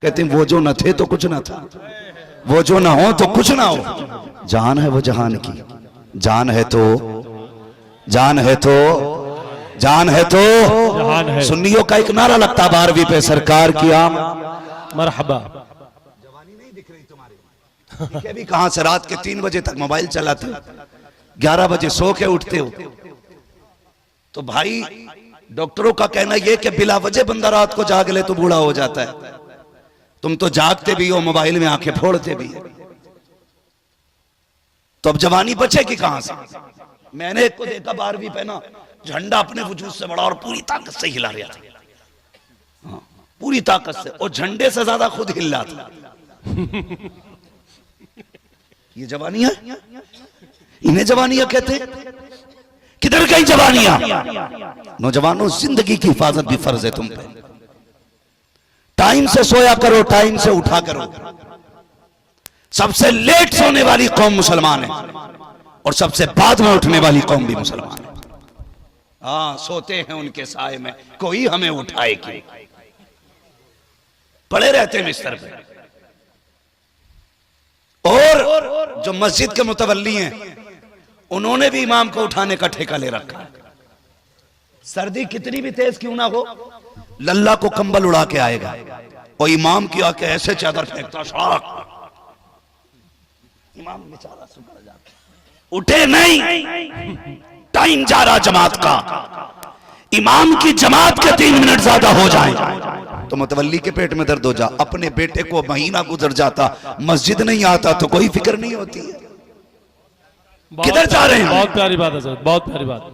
कहते हैं वो जो न थे तो कुछ ना था, वो जो ना हो तो कुछ ना हो। जान है वो जहान की, जान है तो जान है तो जान है तो जहान है। सुन्नियों का एक नारा लगता 12वीं पे, सरकार की आम मरहबा। जवानी नहीं दिख रही तुम्हारी, दिखे भी कहां से? रात के 3 बजे तक मोबाइल चलाते, 11 बजे सो के उठते हो। तो भाई डॉक्टरों का कहना यह कि बिला वजह बंदा रात को जाग ले तो बूढ़ा हो जाता है। तुम तो जागते भी हो, मोबाइल में आंखें फोड़ते भी हो, तो अब जवानी बचेगी कहां से? मैंने एक को देखा 12वीं पे ना, झंडा अपने वजूद से बड़ा और पूरी ताकत से हिला रहा था। हाँ, पूरी ताकत से, और झंडे से ज्यादा खुद हिल रहा था। ये जवानियां, इन्हें जवानियां कहते? किधर गई जवानियां? नौजवानों, जिंदगी की हिफाजत भी फर्ज है तुम पे। टाइम से सोया करो, टाइम से उठा करो। सबसे लेट सोने वाली कौम मुसलमान है, और सबसे बाद में उठने वाली कौम भी मुसलमान है। हाँ, सोते हैं उनके साए में, कोई हमें उठाए क्यों? पड़े रहते हैं बिस्तर पे। और जो मस्जिद के मुतवल्ली हैं, उन्होंने भी इमाम को उठाने का ठेका ले रखा है। सर्दी कितनी भी तेज क्यों ना हो, लल्ला को कंबल उड़ा के आएगा, और इमाम की आके ऐसे चादर फेंकता, शाक। इमाम बेचारा सुधर जाता, उठे नहीं। टाइम जा रहा जमात का, इमाम की जमात के 3 मिनट ज्यादा हो जाए तो मुतवल्ली के पेट में दर्द हो जा। अपने बेटे को महीना गुजर जाता, मस्जिद नहीं आता तो कोई फिक्र नहीं होती है। किधर जा रहे हैं? बहुत प्यारी बात है सर, बहुत प्यारी बात।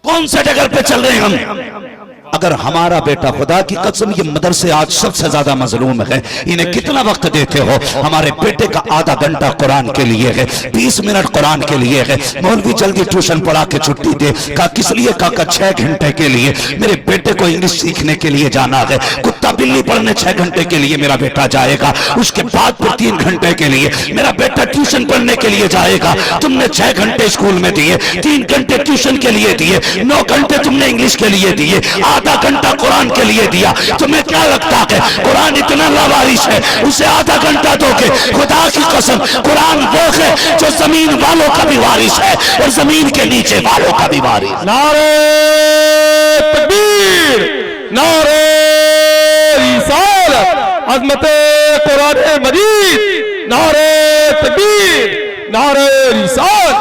कौन से डगर पे चल रहे हैं हम? अगर हमारा बेटा, खुदा की कसम, ये मदरसे आज सबसे ज्यादा मजलूम है, इन्हें कितना वक्त देते हो? हमारे बेटे का आधा घंटा कुरान के लिए है, 20 मिनट कुरान के लिए है। मौलवी जल्दी ट्यूशन पढ़ा के छुट्टी दे का, किस लिए का 6 घंटे के लिए। मेरे बेटे को इंग्लिश सीखने के लिए जाना है, कुत्ता बिल्ली पढ़ने 6 घंटे के लिए मेरा बेटा जाएगा, उसके बाद फिर 3 घंटे के लिए मेरा बेटा ट्यूशन पढ़ने के लिए जाएगा। तुमने 6 घंटे स्कूल में दिए, 3 घंटे ट्यूशन के लिए दिए, 9 घंटे तुमने इंग्लिश के लिए दिए, आधा घंटा कुरान के लिए दिया। तुम्हें क्या लगता है कुरान इतना लावारिश है, उसे आधा घंटा दोगे? खुदा की कसम, कुरान वो है जो जमीन वालों का भी वारिस है और जमीन के नीचे वालों का भी वारिस। नारे तकबीर, नारे रिसालत, अज़मते कुरान मजीद, नारे तकबीर, नारे रिसालत।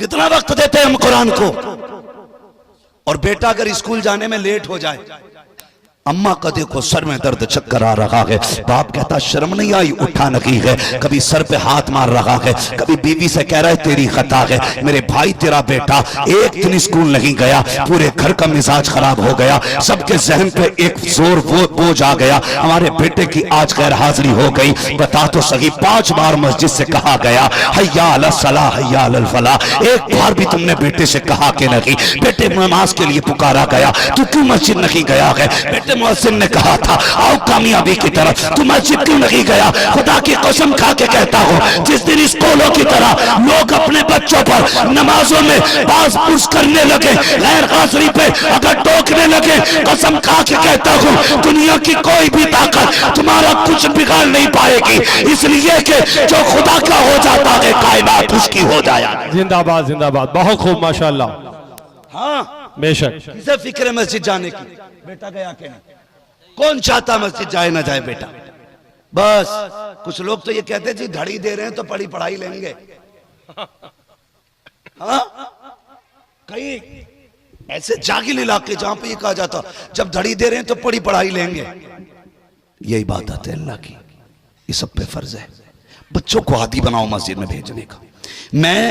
कितना वक्त देते हैं हम कुरान को? और बेटा अगर स्कूल जाने में लेट हो जाए, अम्मा का देखो सर में दर्द, चक्कर आ रहा है, बाप कहता शर्म नहीं आई, उठा नहीं है, कभी सर पे हाथ मार रहा है, कभी बीवी से कह रहा है तेरी खता है। मेरे भाई, तेरा बेटा एक दिन स्कूल नहीं गया, पूरे घर का मिजाज खराब हो गया, सबके जहन पे एक जोर बोझ आ गया, हमारे बेटे की आज गैर हाजिरी हो गई। बता तो सही, 5 बार मस्जिद से कहा गया हय्या अला सलाह, हय्या अल फलाह, एक बार भी तुमने बेटे से कहा कि नहीं? बेटे नमाज के लिए पुकारा गया, तू क्यों मस्जिद नहीं गया है? बेटे मुअज्जिन ने कहा था आओ कामयाबी की तरफ, तू मस्जिद क्यों नहीं गया? खुदा की कसम खा के कहता हूं, जिस दिन स्कूलों की तरह लोग अपने बच्चों पर नमाजों में बाज पुश करने लगे, गैर हाजिरी पे अगर टोकने लगे, कसम खा के कहता हूं दुनिया की कोई भी ताकत तुम्हारा कुछ बिगाड़ नहीं पाएगी, इसलिए कि जो खुदा का हो जाता है कायनात उसकी हो जाया। जिंदाबाद जिंदाबाद, बहुत खूब, माशाल्लाह। हाँ, बेशक। किसे फिक्र है मस्जिद जाने की? बेटा गया कि नहीं? कौन चाहता मस्जिद जाए ना जाए बेटा? बस कुछ लोग तो ये कहते जी धड़ी दे रहे हैं तो पढ़ी पढ़ाई लेंगे। हाँ, कई ऐसे जागिल इलाके जहां पे ये कहा जाता जब धड़ी दे रहे हैं तो पढ़ी पढ़ाई लेंगे। यही बात है अल्लाह की, ये सब पे फर्ज है। बच्चों को आदी बनाओ मस्जिद में भेजने का। मैं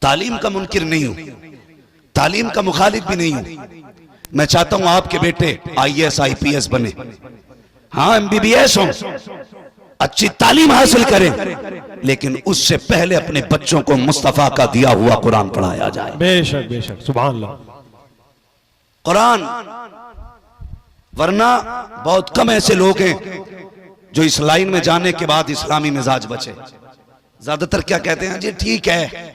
तालीम का मुनकिर नहीं हूं, तालीम का मुखालिफ भी नहीं हूं। मैं चाहता हूं आपके बेटे IAS IPS बने, हाँ MBBS हो, अच्छी तालीम हासिल करें, लेकिन उससे पहले अपने बच्चों को मुस्तफा का दिया हुआ कुरान पढ़ाया जाए। बेशक बेशक, सुभान अल्लाह। कुरान, वरना बहुत कम ऐसे लोग हैं जो इस लाइन में जाने के बाद इस्लामी मिजाज बचे। ज्यादातर क्या कहते हैं जी ठीक है,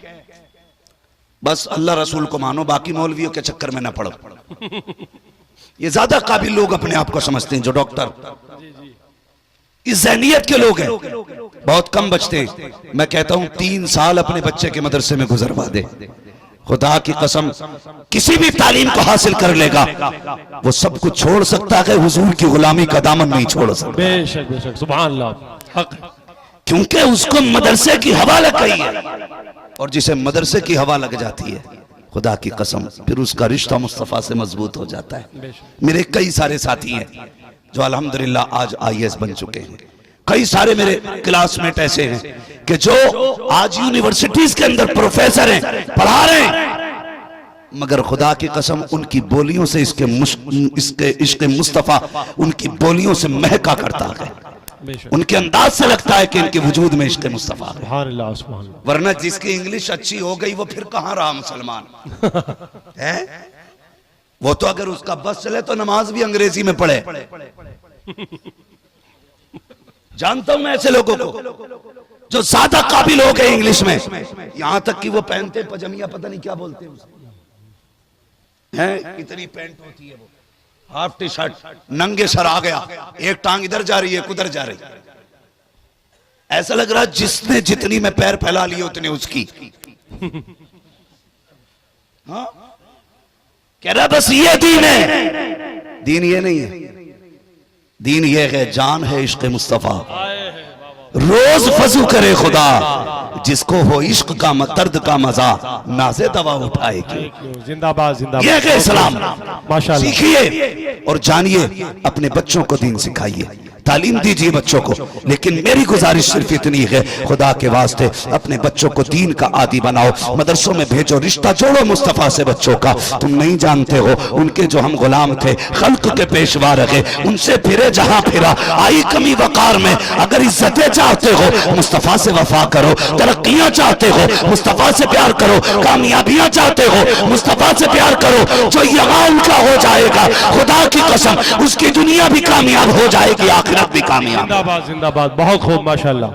बस अल्लाह रसूल को मानो, बाकी मौलवियों के चक्कर में ना पड़ो। ये ज्यादा काबिल लोग अपने आप को समझते हैं जो डॉक्टर इस ज़हनियत के लोग हैं, बहुत कम बचते हैं। मैं कहता हूं 3 साल अपने बच्चे के मदरसे में गुजरवा दे, खुदा की कसम किसी भी तालीम को हासिल कर लेगा, वो सब कुछ छोड़ सकता है, हुजूर की गुलामी का दामन नहीं छोड़ सकता। बेशक बेशक सुभान अल्लाह हक। क्योंकि उसको मदरसे की हवा लग गई है, और जिसे मदरसे की हवा लग जाती है खुदा की कसम फिर उसका रिश्ता मुस्तफा से मजबूत हो जाता है। मेरे कई सारे साथी हैं जो अल्हम्दुलिल्लाह आज IAS बन चुके हैं, कई सारे मेरे क्लासमेट ऐसे हैं कि जो आज यूनिवर्सिटीज के अंदर प्रोफेसर हैं, पढ़ा रहे हैं, मगर खुदा की कसम उनकी बोलियों से इसके इश्क मुस्तफा उनकी बोलियों से महका करता है, उनके अंदाज से लगता है कि इनके वजूद में इश्क मुस्तफा है। सुभान अल्लाह सुभान अल्लाह। वरना जिसकी इंग्लिश अच्छी हो गई वो फिर कहां रहा मुसलमान है? वो तो अगर उसका बस चले तो नमाज भी अंग्रेजी में पढ़े। जानता हूं मैं ऐसे लोगों को जो ज्यादा काबिल हो गए इंग्लिश में, यहां तक कि वो पहनते पजामिया, पता नहीं क्या बोलते हैं उसे, हैं इतनी पैंट होती है, वो हाफ टी शर्ट, नंगे सर आ गया, एक टांग इधर जा रही है उधर जा रही, ऐसा लग रहा जिसने जितनी में पैर फैला लिए उतने उसकी। हाँ कह रहा बस ये दीन है। दीन ये नहीं है, दीन ये है, जान है इश्क मुस्तफा। रोज फजू करे खुदा, जिसको हो इश्क का दर्द का मजा, नाज़े दवा उठाएगी। जिंदाबाद जिंदाबाद। ये है इस्लाम। माशाअल्लाह। सीखिए और जानिए, अपने बच्चों को दीन सिखाइए, तालीम दीजिए बच्चों को। लेकिन मेरी गुजारिश सिर्फ इतनी है, खुदा के वास्ते अपने बच्चों को दीन का आदी बनाओ, मदरसों में भेजो, रिश्ता जोड़ो मुस्तफा से बच्चों का। तुम नहीं जानते हो उनके जो हम गुलाम थे, खल्क के पेशवा रहे, उनसे फिरे जहां फिरा, आई कमी वकार में। अगर इज्जतें चाहते हो मुस्तफा से वफा करो, तरक्कियां चाहते हो मुस्तफा से प्यार करो, कामयाबियां चाहते हो मुस्तफा से प्यार करो। जो यहाँ उनका हो जाएगा खुदा की कसम उसकी दुनिया भी कामयाब हो जाएगी, आखिरत भी कामयाब। जिंदाबाद जिंदाबाद। बहुत खूब माशाअल्लाह।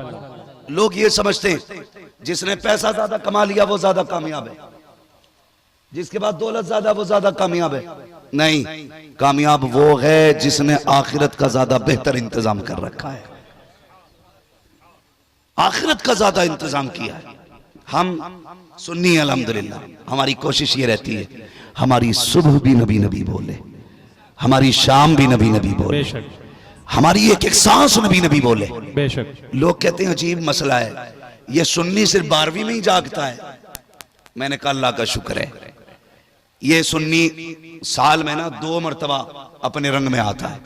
लोग ये समझते हैं जिसने पैसा ज्यादा कमा लिया वो ज्यादा कामयाब है, जिसके बाद दौलत ज्यादा वो ज्यादा कामयाब है। नहीं, कामयाब वो है जिसने आखिरत का ज्यादा बेहतर इंतजाम कर रखा है, आखिरत का ज्यादा इंतजाम किया है। हम सुन्नी अल्हम्दुलिल्लाह, हमारी कोशिश ये रहती है हमारी सुबह भी नबी नबी बोले, हमारी शाम भी नबी नबी बोले, हमारी एक एक सांस नबी नबी बोले। बेशक। लोग कहते हैं अजीब मसला है, ये सुन्नी सिर्फ 12वीं में ही जागता है। मैंने कहा अल्लाह का शुक्र है, ये सुन्नी साल में ना 2 मरतबा अपने रंग में आता है।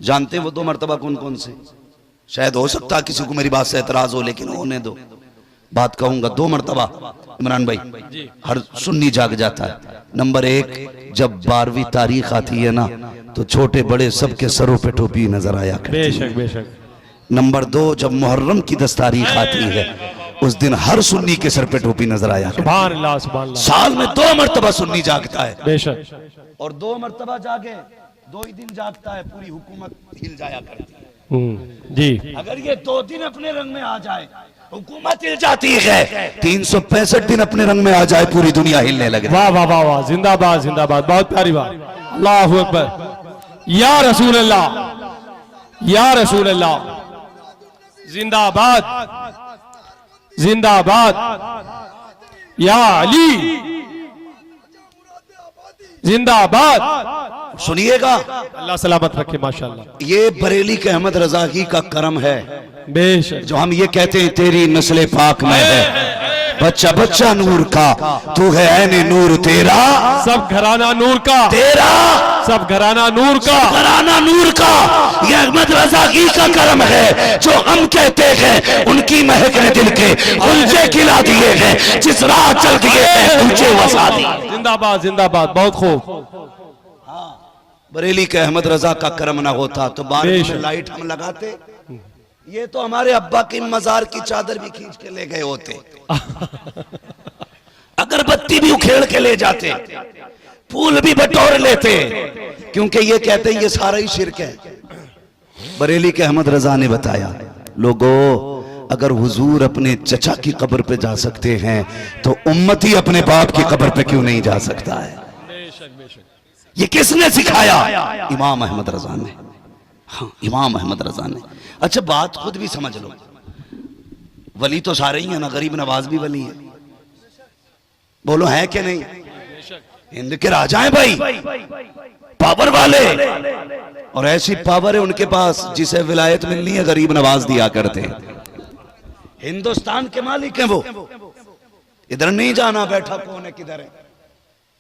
जानते हैं वो 2 मरतबा कौन कौन से? शायद हो सकता है किसी को मेरी बात से एतराज हो, लेकिन होने दो, बात कहूंगा। 2 मरतबा इमरान भाई हर सुन्नी जाग जाता है। नंबर 1, जब 12वीं तारीख आती है ना तो छोटे बड़े सबके सरों पे टोपी नजर आया करती है। बेशक बेशक। नंबर 2, जब मुहर्रम की 10 तारीख आती है उस दिन हर सुन्नी के सर पे टोपी नजर आया करती है। सुभान अल्लाह सुभान अल्लाह। साल में 2 मरतबा सुन्नी जागता है, बेशक। और 2 मरतबा जागे 2 ही दिन जागता है, पूरी हुकूमत हिल जाया करती है। जी। अगर ये 2 दिन अपने रंग में आ जाए हुकूमत हिल जाती है, 365 दिन अपने रंग में आ जाए पूरी दुनिया हिलने लगे। वाह वाह वाह वाह। जिंदाबाद जिंदाबाद। बहुत प्यारी बात। अल्लाहु अकबर। या रसूल अल्लाह, या रसूल अल्लाह। जिंदाबाद जिंदाबाद। या अली जिंदाबाद। सुनिएगा, अल्लाह सलामत रखे माशाअल्लाह। ये बरेली के अहमद रजा ही का करम है बेशक। जो हम ये कहते हैं तेरी नस्ल पाक में है, बच्चा बच्चा नूर का, तू है ऐने नूर तेरा, सब घराना नूर का, तेरा सब घराना नूर का, घराना नूर का। ये अहमद रजा ही का करम है जो हम कहते हैं उनकी महक ने दिल के गुलजे खिला दिए हैं, जिस राह चल दिए हैं ऊंचे वसा दी। जिंदाबाद जिंदाबाद। बहुत खूब। बरेली के अहमद रजा का करम ना होता तो बारिश में बेशक। लाइट हम लगाते, ये तो हमारे अब्बा की मजार की चादर भी खींच के ले गए होते, अगरबत्ती भी उखेड़ के ले जाते, फूल भी बटोर लेते, क्योंकि ये कहते हैं ये सारा ही शिरक है। बरेली के अहमद रजा ने बताया, लोगों अगर हुजूर अपने चचा की कब्र पे जा सकते हैं तो उम्मती अपने बाप की कब्र पे क्यों नहीं जा सकता है? ये किसने सिखाया? इमाम अहमद रजा ने। हाँ, इमाम अहमद रजा ने। अच्छा, बात खुद भी समझ लो, वली तो सारे ही है ना, गरीब नवाज भी वली है, बोलो है कि नहीं? हिंद के राजा हैं भाई, पावर वाले, और ऐसी पावर है उनके पास जिसे विलायत मिलनी है गरीब नवाज दिया करते हैं। हिंदुस्तान के मालिक हैं वो, इधर नहीं जाना बैठा कौन है किधर है,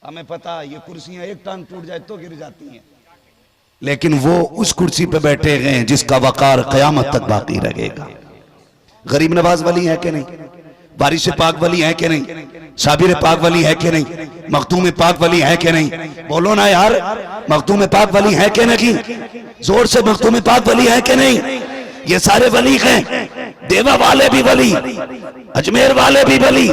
हमें पता, ये कुर्सियां एक टांग टूट जाए तो गिर जाती हैं, लेकिन वो उस कुर्सी पे बैठे गए हैं जिसका वकार कयामत तक बाकी रहेगा। गरीब नवाज वली है कि नहीं? बारिश पाक वली है कि नहीं? साबिर पाक वली है कि नहीं? मखदूम पाक वली है कि नहीं? बोलो ना यार, मखदूम पाक वली है कि नहीं? जोर से, मखदूम पाक वली है कि नहीं? ये सारे वली हैं, देवा वाले भी वली, अजमेर वाले भी वली।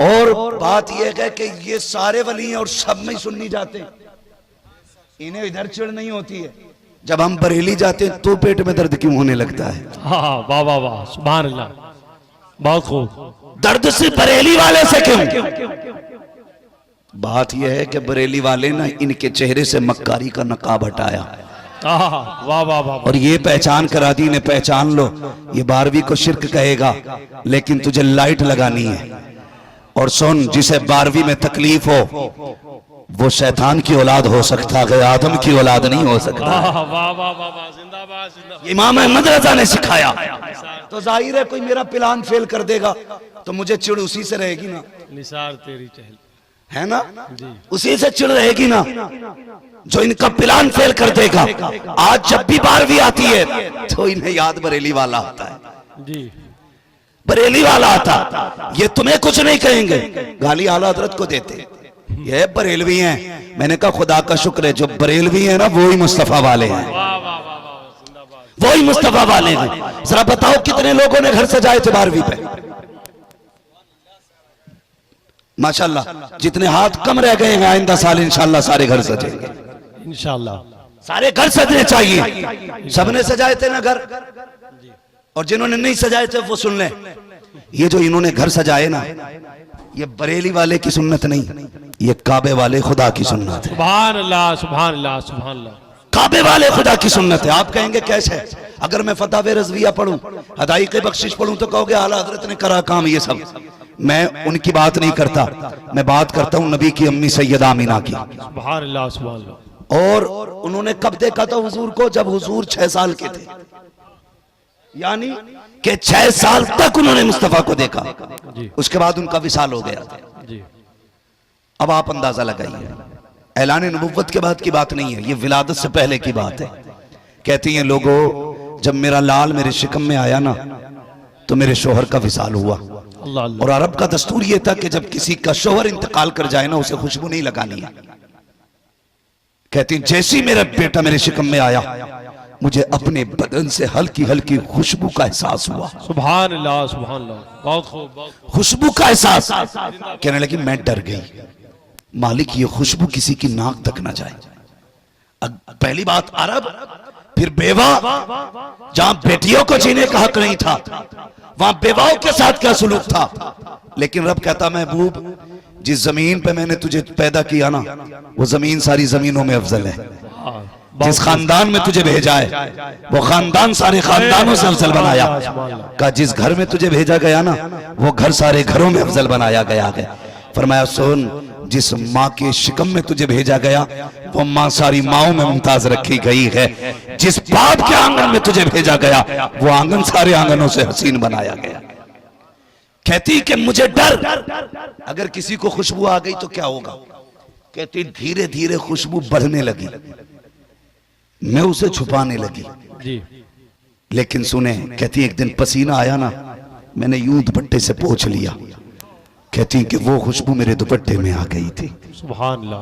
और बात यह है कि ये सारे वली हैं और सब में सुन्नी जाते हैं, इन्हें इधर चिढ़ नहीं होती है। जब हम बरेली जाते हैं तो पेट में दर्द क्यों होने लगता है? हाँ, वाह वाह वाह, सुभान अल्लाह, बहुत खूब। दर्द सिर्फ बरेली वाले से क्यों? बात यह है कि बरेली वाले ना इनके चेहरे से मक्कारी का नकाब हटाया, वाह वाह वाह, और ये पहचान करा दी, इन्हें पहचान लो, ये 12वीं को शिर्क कहेगा लेकिन तुझे लाइट लगानी है। और सुन, जिसे 12वीं में तकलीफ हो वो शैतान की औलाद हो सकता है, आदम की औलाद नहीं हो सकता। वाह वाह वाह वाह, जिंदाबाद जिंदाबाद। इमाम अहमद रजा ने सिखाया, तो जाहिर है कोई मेरा प्लान फेल कर देगा तो मुझे चिढ़ उसी से रहेगी ना, निसार तेरी चहल, है ना, उसी से चिढ़ रहेगी ना जो इनका प्लान फेल कर देगा। आज जब भी 12वीं आती है तो इन्हें याद बरेली वाला आता है जी, बरेली वाला आता। ये तुम्हें कुछ नहीं कहेंगे, गाली आला हजरत को देते, ये बरेलवी हैं। मैंने कहा खुदा का शुक्र है जो बरेलवी है ना वो ही मुस्तफा वाले हैं, वो ही मुस्तफा वाले हैं। जरा बताओ कितने लोगों ने घर सजाए थे 12वीं पे? माशाल्लाह, जितने हाथ कम रह गए हैं आइंदा साल इंशाल्लाह सारे घर सजेंगे, इंशाल्लाह सारे घर सजने चाहिए। सबने सजाए थे ना घर, और जिन्होंने नहीं सजाए थे वो सुन ले, ये जो इन्होंने घर सजाए ना ये बरेली वाले की सुन्नत नहीं, ये काबे वाले खुदा की सुन्नत है। सुभान अल्लाह सुभान अल्लाह सुभान अल्लाह, काबे वाले खुदा की सुन्नत है। आप कहेंगे कैसे? अगर मैं फतावे रज़विया पढ़ूं, हदाइक़े बख्शिश पढ़ूं तो कहोगे आला हजरत ने करा काम ये सब। मैं उनकी बात नहीं करता, मैं बात करता हूं नबी की अम्मी सैयदा आमिना की। सुभान अल्लाह सुभान अल्लाह। और उन्होंने कब देखा था हुजूर को? जब हुजूर 6 साल के थे, यानी कि 6 साल तक उन्होंने मुस्तफा को देखा, उसके बाद उनका विसाल हो गया जी। अब आप अंदाजा लगाइए, ऐलान नबुव्वत के बाद की बात नहीं है, ये विलादत से पहले की बात है। कहती हैं लोगों, जब मेरा लाल मेरे शिकम में आया ना तो मेरे शोहर का विसाल हुआ। अल्लाह अल्लाह। और अरब का दस्तूर ये था कि जब किसी का शोहर इंतकाल कर जाए ना उसे खुशबू नहीं लगानी है। कहती जैसे ही मेरा बेटा मेरे शिकम में आया मुझे अपने बदन से हल्की हल्की खुशबू का एहसास हुआ। सुभान अल्लाह सुभान अल्लाह, बहुत खूब बहुत खूब। खुशबू का एहसास। कहने लगी मैं डर गई, मालिक ये खुशबू किसी की नाक तक ना जाए। पहली बात अरब, फिर बेवा, जहां बेटियों को जीने का हक नहीं था वहां बेवाओं के साथ क्या सुलूक था। लेकिन रब कहता महबूब जिस जमीन पे मैंने तुझे पैदा किया ना वो जमीन सारी जमीनों में अफजल है। जिस खानदान में तुझे भेजा है वो खानदान सारे खानदानों से अफजल बनाया का। जिस घर में तुझे भेजा गया ना वो घर सारे घरों में अफजल बनाया गया है। फरमाया सुन, जिस माँ के शिकम में तुझे भेजा गया वो माँ सारी माओं में मुमताज रखी गई है। जिस बाप के आंगन में तुझे भेजा गया वो आंगन सारे आंगनों से हसीन बनाया गया। कहती कि मुझे डर, अगर किसी को खुशबू आ गई तो क्या होगा। कहती धीरे धीरे खुशबू बढ़ने लगी, मैं उसे छुपाने लगी जी। लेकिन सुने, कहती एक दिन पसीना आया ना मैंने यूं दुपट्टे से पोंछ लिया। कहती कि वो खुशबू मेरे दुपट्टे में आ गई थी। सुभान अल्लाह,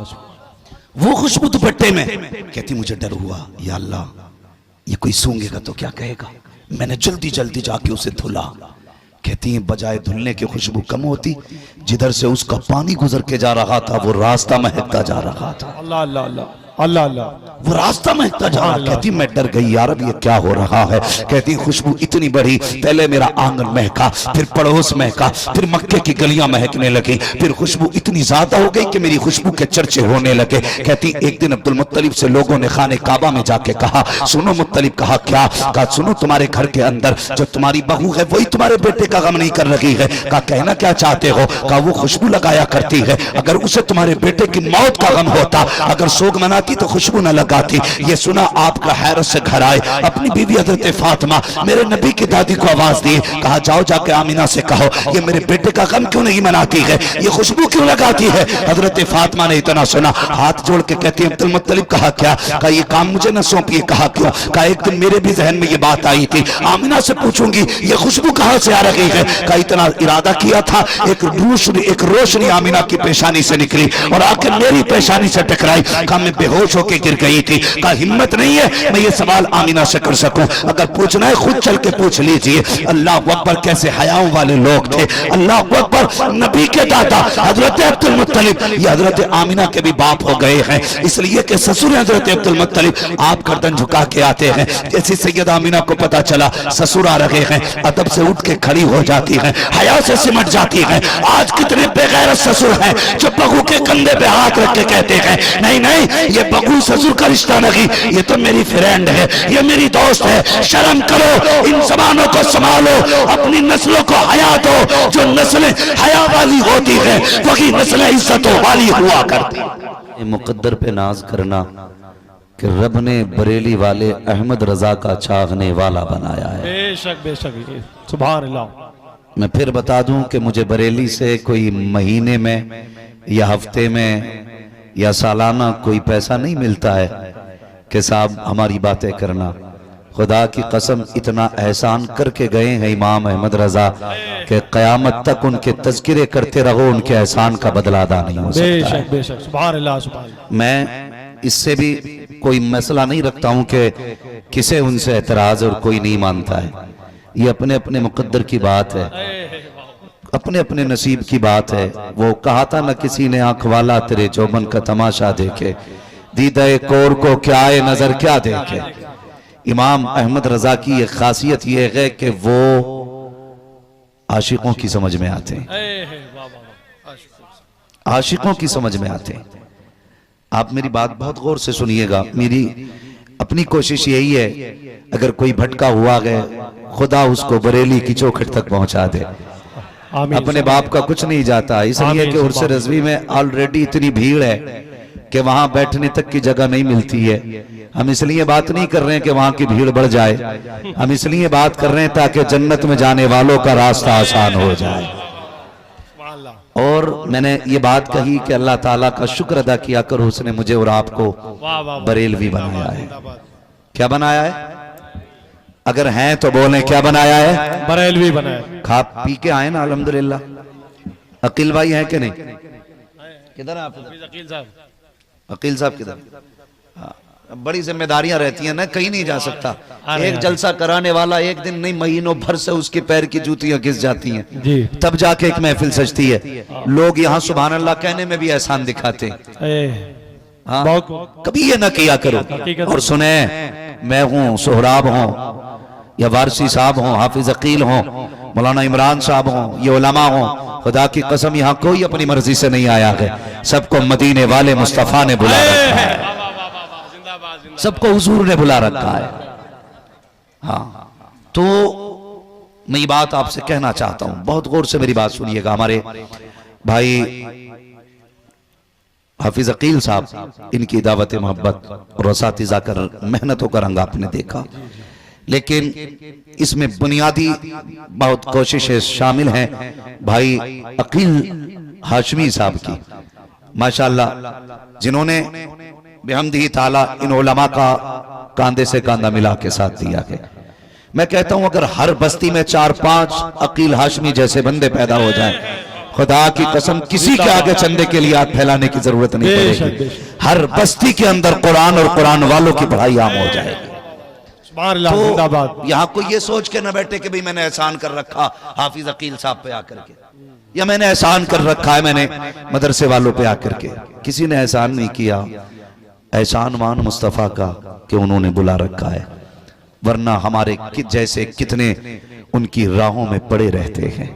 वो खुशबू दुपट्टे में। कहती मुझे डर हुआ, या अल्लाह ये कोई सूंघेगा तो क्या कहेगा। मैंने जल्दी जल्दी जाके उसे धुला। कहती है बजाय धुलने की खुशबू कम होती, जिधर से उसका पानी गुजर के जा रहा था वो रास्ता महकता जा रहा था। अल्लाह अल्लाह अल्लाह अल्लाह अल्लाह। वो रास्ता महकता जा रहा। कहती मैं डर गई, यार अब ये क्या हो रहा है। कहती खुशबू इतनी बड़ी, पहले मेरा आंगन महका, फिर पड़ोस महका, फिर मक्के की गलियां महकने लगी, फिर खुशबू इतनी ज्यादा हो गई कि मेरी खुशबू के चर्चे होने लगे। कहती एक दिन अब्दुल मुत्तलिब से लोगों ने खाने काबा में जाके कहा, सुनो मुत्तलिब। कहा क्या? कहा सुनो, तुम्हारे घर के अंदर जो तुम्हारी बहू है वही तुम्हारे बेटे का गम नहीं कर रही है। कहा कहना क्या चाहते हो? कहा वो खुशबू लगाया करती है, अगर उसे तुम्हारे बेटे की मौत का गम होता, अगर सोग मनाती तो खुशबू न लगाती। ये सुना आपका हैरत से घर आए, अपनी बीवी हजरत फातिमा मेरे नबी की दादी को आवाज दी। कहा जाओ जाके आमिना से कहो ये मेरे बेटे का गम क्यों नहीं मनाती है, ये खुशबू क्यों लगाती है। हजरत फातिमा ने इतना सुना, हाथ जोड़ के कहती है अब्दुल मुत्तलिब कहा क्या? कहा ये काम मुझे न सौंपिए। कहा क्यों? कहा एक दिन मेरे भी जहन में ये बात आई थी, आमिना से पूछूंगी ये खुशबू कहां से आ रही है। कहा इतना इरादा किया था, एक रोशनी आमिना की पेशानी से निकली और आके मेरी पेशानी से टकराई। कहा मैं बेहोश होकर गिर गई थी। कहा हिम्मत नहीं है मैं ये सवाल आमिना से कर सकूं, अगर पूछना है खुद चल के पूछ लीजिए। अल्लाह अकबर, कैसे हयाओं वाले लोग थे। अल्लाह अकबर, नबी के दादा हजरत अब्दुल मुत्तलिब ये हजरत आमिना के भी बाप हो गए हैं, इसलिए कि ससुर हजरत अब्दुल मुत्तलिब आप गर्दन झुका के आते हैं। जैसे सैयद आमिना को पता चला ससुर आ रहे हैं, अदब से उठ के खड़ी हो जाती है, हया से सिमट जाती है। आज कितने बेगैरत ससुर हैं जो बहू के कंधे पे हाथ रख के कहते हैं नहीं नहीं ये बहू ससुर का रिश्ता नहीं, ये तो मेरी फ्रेंड है, ये मेरी दोस्त है। शर्म करो, इन जबानों को संभालो, अपनी नस्लों को हया दो। जो नस्लें हया वाली होती है वही नस्लें इज्जतों वाली हुआ करती। मुकद्दर पे नाज करना कि रब ने बरेली वाले अहमद रजा का चाहने वाला बनाया है। बेशक बेशक, सुभान अल्लाह। मैं फिर बता दूं कि मुझे बरेली से कोई महीने में या हफ्ते में या सालाना कोई पैसा नहीं मिलता है कि साहब हमारी बातें करना। खुदा की कसम इतना एहसान करके गए हैं इमाम अहमद रजा कि क़यामत तक उनके तज़किरे करते रहो, उनके एहसान का बदला अदा नहीं हो सकता है। बेशक बेशक, सुभान अल्लाह सुभान अल्लाह। मैं इससे भी कोई मसला नहीं रखता हूं कि किसे उनसे एतराज और कोई नहीं मानता है। ये अपने अपने मुकद्दर की बात है, अपने अपने नसीब की बात है। वो कहा था ना किसी ने, आंख वाला तेरे चौबन का तमाशा देखे, दीदाए कोर को क्या है नजर क्या देखे। इमाम अहमद रजा की एक खासियत यह है कि वो आशिकों की समझ में आते हैं, आशिकों की समझ में आते हैं। आप मेरी बात बहुत गौर से सुनिएगा। मेरी अपनी कोशिश यही है, अगर कोई भटका हुआ है खुदा उसको बरेली की चौखट तक पहुंचा दे। अपने बाप का कुछ नहीं जाता, इसलिए कि उर्स रज़वी में ऑलरेडी इतनी भीड़ है कि वहां बैठने तक की जगह नहीं मिलती है। हम इसलिए बात नहीं कर रहे हैं कि वहां की भीड़ बढ़ जाए, हम इसलिए बात कर रहे हैं ताकि जन्नत में जाने वालों का रास्ता आसान हो जाए। और मैंने ये बात कही कि अल्लाह ताला का शुक्र अदा किया करो, उसने मुझे और आपको बरेलवी बनाया है। क्या बनाया है? अगर हैं तो बोलें क्या बनाया है? बरेलवी बनाया। खा पी के आए ना अल्हम्दुलिल्लाह। अकील भाई हैं कि नहीं? किधर है आप? अकील साहब, अकील साहब किधर? हाँ, बड़ी जिम्मेदारियां रहती हैं ना, कहीं नहीं जा सकता। एक जलसा कराने वाला एक दिन नहीं महीनों भर से उसके पैर की जूतियां घिस जाती हैं जी, तब जाके एक महफिल सजती है। लोग यहाँ सुभान अल्लाह कहने में भी एहसान दिखाते हैं। हाँ, कभी ये ना किया करो। और सुने, मैं हूँ, सोहराब हूँ या वारसी साहब हों, हाफिज अकील हों, मौलाना इमरान साहब हों, ये उलमा हों, खुदा की कसम यहाँ कोई अपनी मर्जी से नहीं आया है। सबको मदीने वाले मुस्तफा ने बुला रखा है, सबको हुजूर ने बुला रखा है। हाँ, तो मैं ये बात आपसे कहना चाहता हूं, बहुत गौर से मेरी बात सुनिएगा। हमारे भाई हाफिज अकील साहब, इनकी दावत मोहब्बत और असातिज़ा कर मेहनतों का रंग आपने देखा, लेकिन इसमें बुनियादी बहुत कोशिशें शामिल हैं भाई अकील हाशमी साहब की, माशाअल्लाह, जिन्होंने बेहमदी ताला इन उलमा का कांधे से कांधा मिला के साथ दिया है। मैं कहता हूं अगर हर बस्ती में 4-5 अकील हाशमी जैसे बंदे पैदा हो जाएं, खुदा की कसम किसी के आगे चंदे के लिए हाथ फैलाने की जरूरत नहीं पड़ेगी। हर बस्ती के अंदर कुरान और कुरान वालों की पढ़ाई आम हो जाएगी। तो यहाँ कोई ये सोच के न बैठे कि भाई मैंने एहसान कर रखा हाफिज अकील साहब पे आकर के, या मैंने एहसान कर रखा है मैंने मदरसे वालों पे आकर के। किसी ने एहसान नहीं किया। एहसान मान मुस्तफ़ा का कि उन्होंने बुला रखा है, वरना हमारे जैसे कितने उनकी राहों में पड़े रहते हैं।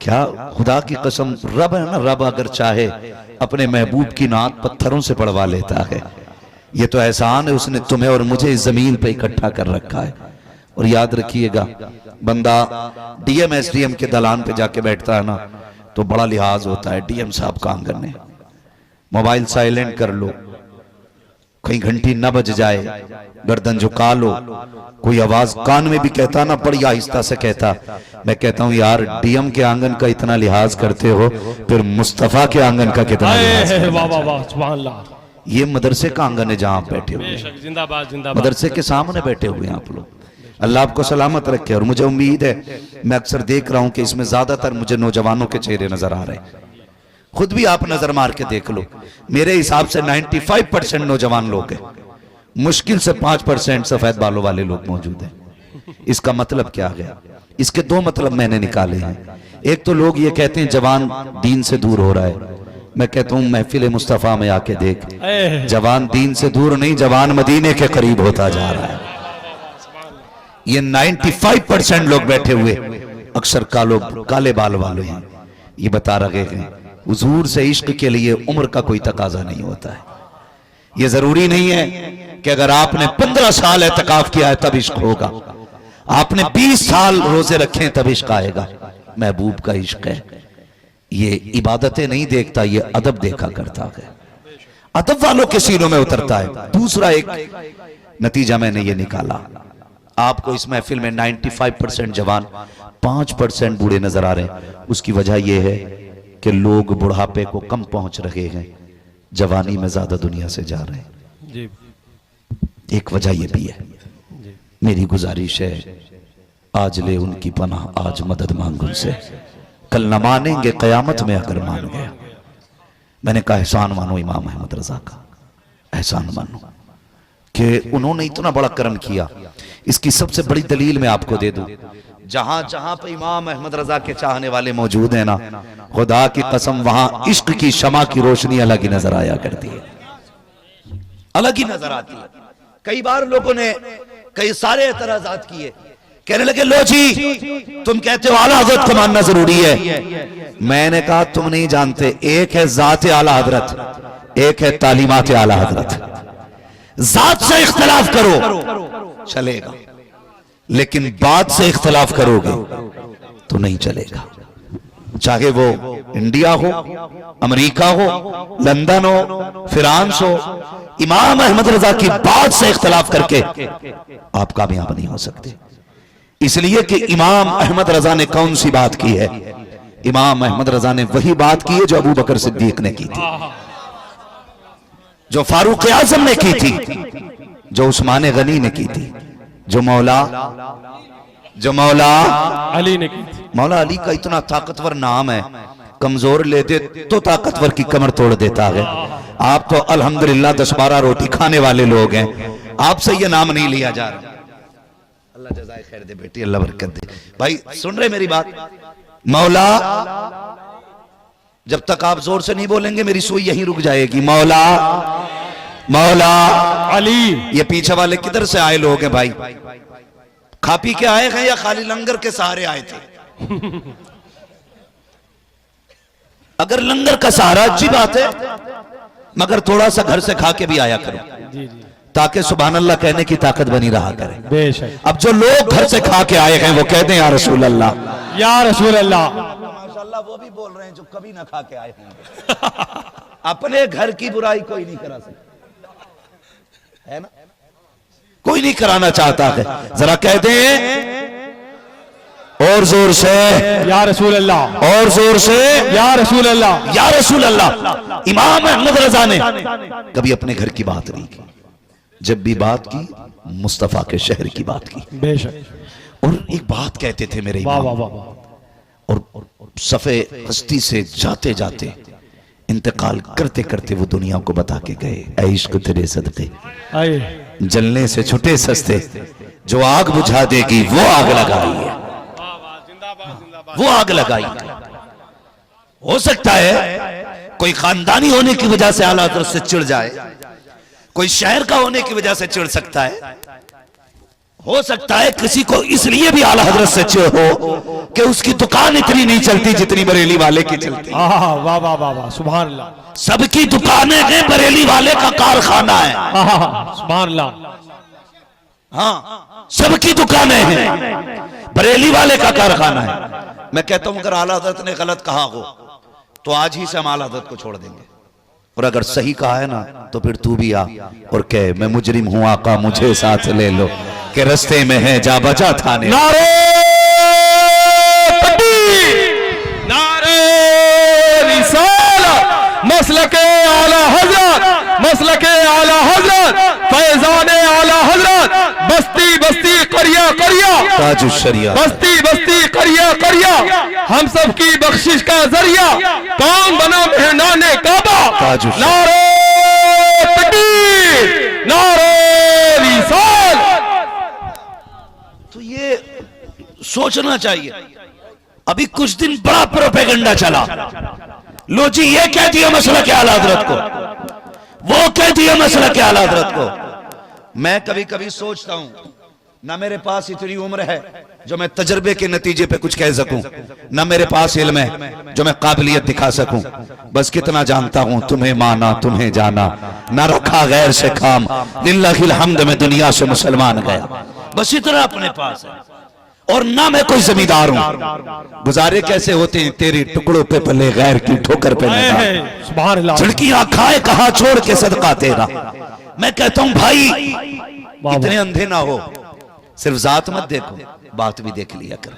क्या खुदा की कसम, रब है ना, रब अगर चाहे अपने महबूब की नात पत्थरों से पड़वा लेता है। ये तो एहसान है, उसने तुम्हें और मुझे इस जमीन पे इकट्ठा कर रखा है। और याद रखिएगा, बंदा डीएम एसडीएम के दलान पे जाके बैठता है ना, तो बड़ा लिहाज होता है डीएम साहब का आंगन में। मोबाइल साइलेंट कर लो, कहीं घंटी न बज जाए, गर्दन झुका लो, कोई आवाज कान में भी कहता ना, बड़ी आहिस्ता से कहता। मैं कहता हूं यार, डीएम के आंगन का इतना लिहाज करते हो, फिर मुस्तफा के आंगन का कितना लिहाज करते हो? वाह वाह वाह, सुभान अल्लाह। ये मदरसे का आंगन है जहां आप बैठे हुए हैं, जिंदाबाद जिंदाबाद। मदरसे के सामने बैठे हुए हैं आप लोग। अल्लाह आपको सलामत रखे। और मुझे उम्मीद है, मैं अक्सर देख रहा हूं कि इसमें ज्यादातर मुझे नौजवानों के चेहरे नजर आ रहे हैं। खुद भी आप नजर मार के देख लो, मेरे हिसाब से 95% नौजवान लोग हैं, मुश्किल से 5% सफेद बालों वाले लोग मौजूद हैं। इसका मतलब क्या गया? इसके दो मतलब मैंने निकाले हैं। एक तो लोग ये कहते हैं जवान दीन से दूर हो रहा है। मैं कहता हूं महफिल मुस्तफा में आके देख, जवान दीन से दूर नहीं, जवान मदीने के करीब होता जा रहा है। ये 95% लोग बैठे हुए अक्सर काले बाल वाले हैं। ये बता रहे हैं हुजूर से इश्क के लिए उम्र का कोई तकाजा नहीं होता है। ये जरूरी नहीं है कि अगर आपने 15 साल एतकाफ किया है तब इश्क होगा, आपने 20 साल रोजे रखे तब इश्क आएगा। महबूब का इश्क है, ये इबादतें नहीं देखता, ये अदब देखा करता है, अदब वालों के सीनों में उतरता है। दूसरा एक नतीजा मैंने ये निकाला, आपको इस महफिल में 95% जवान, 5% बूढ़े नजर आ रहे हैं। उसकी वजह यह है कि लोग बुढ़ापे को कम पहुंच रहे हैं, जवानी में ज्यादा दुनिया से जा रहे हैं जी। एक वजह यह भी है। मेरी गुजारिश है, आज ले उनकी पनाह, आज मदद मांग उनसे, कल न मानेंगे कयामत में अगर मान गया। मैंने कहा एहसान मानो इमाम अहमद रजा का, एहसान मानो कि उन्होंने इतना बड़ा कर्म किया। इसकी सबसे बड़ी दलील मैं आपको दे दूं, जहां जहां पे इमाम अहमद रजा के चाहने वाले मौजूद हैं ना, खुदा की कसम वहां इश्क की शमा की रोशनी अलग ही नजर आया करती है, अलग ही नजर आती है। कई बार लोगों ने कई सारे एतराजात किए, कहने लगे लो जी तुम कहते हो आला हजरत को मानना जरूरी है। मैंने कहा तुम नहीं जानते, एक है जाते आला हजरत, एक है तालीमात आला हजरत। जात से इख्तलाफ करो चलेगा, लेकिन बात से इख्तलाफ करोगे तो नहीं चलेगा। चाहे वो इंडिया हो, अमेरिका हो, लंदन हो, फ्रांस हो, इमाम अहमद रजा की बात से इख्तलाफ करके आप कामयाब नहीं हो सकते। इसलिए कि इमाम अहमद रजा ने कौन सी बात की है? इमाम अहमद रजा ने वही बात की है जो अबू बकर सिद्दीक ने की थी, जो फारूक आजम ने की थी, जो उस्मान गनी ने की थी, जो मौला अली ने की थी। मौला अली का इतना ताकतवर नाम है, कमजोर ले दे तो ताकतवर की कमर तोड़ देता है। आप तो अल्हम्दुलिल्लाह 10-12 रोटी खाने वाले लोग हैं, आपसे ये नाम नहीं लिया जा रहा। अल्लाह जज़ाए खैर दे बेटी, अल्लाह बरकत दे। भाई सुन रहे मेरी बात? मौला, जब तक आप जोर से नहीं बोलेंगे मेरी सुई यहीं रुक जाएगी। मौला मौला अली। ये पीछे वाले किधर से आए लोग हैं भाई? खा पी के आए हैं या खाली लंगर के सहारे आए थे? अगर लंगर का सहारा अच्छी बात है, मगर थोड़ा सा घर से खा के भी आया करो, ताकि सुभान अल्लाह कहने की ताकत बनी रहा करे। बेशक। अब जो लोग घर से खा के आए हैं वो कहते हैं या रसूल अल्लाह, या रसूल अल्लाह। माशाअल्लाह वो भी बोल रहे हैं जो कभी ना खा के आए होंगे। अपने घर की बुराई कोई नहीं करा सकता है ना, कोई नहीं कराना चाहता है। जरा कह दें और जोर से या रसूल अल्लाह, और जोर से या रसूल अल्लाह, या रसूल अल्लाह। इमाम अहमद रजा ने कभी अपने घर की बात नहीं की, जब भी बात की मुस्तफा के शहर की बात की। बेशक। और एक बात कहते थे मेरे वाह इमाम, वाह वाह। और सफे हस्ती से जाते जाते इंतकाल करते करते वो दुनिया को बता के गए, ऐ इश्क तेरे सदके जलने से छुटे सस्ते, जो आग बुझा देगी वो आग लगाई है, वो आग लगाई। हो सकता है कोई खानदानी होने की वजह से आला हज़रत से चिढ़ जाए, कोई शहर का होने की वजह से चिढ़ सकता है, हो सकता है किसी को इसलिए भी आला हजरत से चिढ़ हो कि उसकी दुकान इतनी नहीं चलती जितनी बरेली वाले की चलती। वाह वाह वाह वाह वाह, सुभान अल्लाह। सबकी दुकानें हैं, बरेली वाले का कारखाना है। सुभान अल्लाह। हाँ, सबकी दुकानें हैं, बरेली वाले का कारखाना है। मैं कहता हूं अगर आला हजरत ने गलत कहा हो तो आज ही से हम आला हजरत को छोड़ देंगे, और अगर सही कहा है ना तो फिर तू भी आ और कह मैं मुजरिम हूं आका मुझे साथ ले लो, के रस्ते में है जा बजा थाने। नारे तकबीर, नारे रिसालत, मसलके आला हजरत, मसलके आला हजरत, फैजाने आला हजरत, बस्ती बस्ती करिया करिया, ताजुश शरिया, बस्ती बस्ती करिया करिया, हम सब की बख्शिश का जरिया, कौन बना मेहनाने काबा। ताजुश नारे तकबीर, नारे रिसालत। तो ये सोचना चाहिए। अभी कुछ दिन बड़ा प्रोपेगेंडा चला, लो जी ये कह दिया मसला के आला हजरत को, वो कह दिया मसला के आला हजरत को। मैं कभी कभी सोचता हूं ना मेरे पास इतनी उम्र है जो मैं तजर्बे के नतीजे पे कुछ कह सकूं, ना मेरे पास इल्म है जो मैं काबिलियत दिखा सकूं। बस कितना जानता हूं, तुम्हें माना तुम्हें जाना, ना रखा गैर से काम, लिल्लाहिल हम्द में दुनिया से मुसलमान गया। बस इतना अपने पास है, और ना मैं कोई जमींदार हूं। गुजारे कैसे होते हैं तेरे टुकड़ों पे पले गैर की ठोकर पे सुभान अल्लाह। झिड़कियां खाए कहा छोड़ के सदका तेरा। मैं कहता हूं भाई इतने अंधे ना हो, सिर्फ जात मत देखो, बात भी देख लिया करो,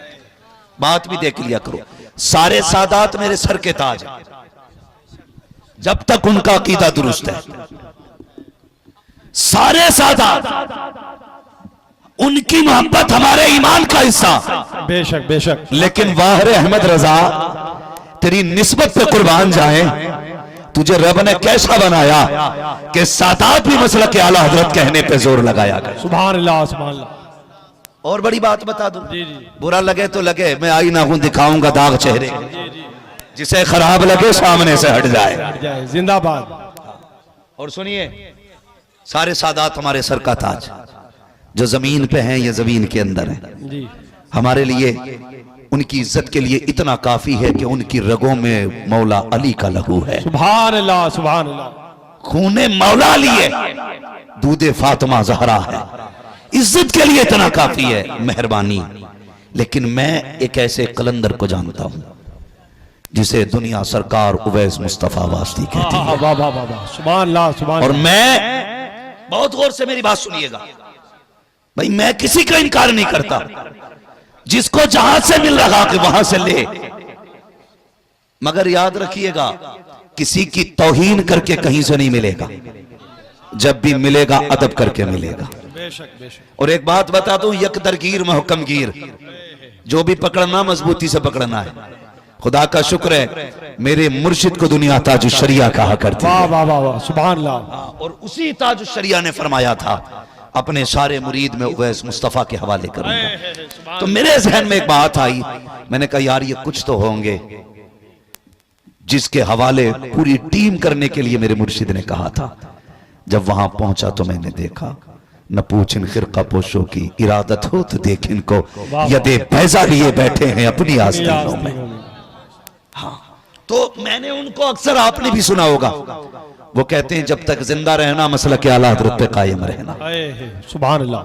बात भी देख लिया करो। सारे सादात मेरे सर के ताज हैं, जब तक उनका अकीदा दुरुस्त है। सारे सादात, उनकी मोहब्बत हमारे ईमान का हिस्सा। बेशक बेशक। लेकिन वाहरे अहमद रजा तेरी निस्बत पे कुर्बान जाए, तुझे रब ने कैसा बनाया कि सादात भी मसलक के आला हजरत कहने पे जोर लगाया गया। सुभान अल्लाह सुभान अल्लाह। और बड़ी बात बता दूं, बुरा लगे तो लगे, मैं आई ना हूं दिखाऊंगा दाग चेहरे, जिसे खराब लगे सामने से हट जाए। जिंदाबाद। और सुनिए, सारे सादात हमारे सर का ताज, जो जमीन पे हैं या जमीन के अंदर हैं, जी हमारे लिए उनकी इज्जत के लिए इतना काफी है कि उनकी रगों में मौला अली का लहू है। सुभान अल्लाह सुभान अल्लाह। खूने मौला अली है, दूधे फातिमा जहरा है, इज्जत के लिए इतना काफी है, मेहरबानी। लेकिन मैं एक ऐसे कलंदर को जानता हूं जिसे दुनिया सरकार उवैस मुस्तफा वास्ती कहती है। वाह वाह वाह वाह, सुभान अल्लाह सुभान। और मैं, बहुत गौर से मेरी बात सुनिएगा भाई, मैं किसी का इनकार नहीं करता, जिसको जहां से मिल रहा कि वहां से ले, मगर याद रखिएगा किसी की तौहीन करके कहीं से नहीं मिलेगा, जब भी मिलेगा अदब करके मिलेगा। बेशक बेशक। और एक बात बता दूं, यकदरगीर महकमगीर, जो भी पकड़ना मजबूती से पकड़ना है। खुदा का शुक्र है मेरे मुर्शिद को दुनिया ताजुश शरिया कहा करती है। वाह वाह वाह वाह, सुभान अल्लाह। और उसी ताजुश शरिया ने फरमाया था अपने सारे मुरीद में उवैस मुस्तफा के हवाले करूंगा। तो मेरे जहन में एक बात आई, मैंने कहा यार ये कुछ तो होंगे जिसके हवाले पूरी टीम करने के लिए मेरे मुर्शिद ने कहा था। जब वहां पहुंचा तो मैंने देखा, न पूछ इन खिरका पोशों की इरादत हो तो देख इनको, यदे पैसा लिए बैठे हैं अपनी आस्तीनों में। हाँ, तो मैंने उनको अक्सर आपने भी सुना होगा, वो कहते हैं जब तक जिंदा रहना मसलक के आला हजरत पे कायम रहना। सुभान अल्लाह।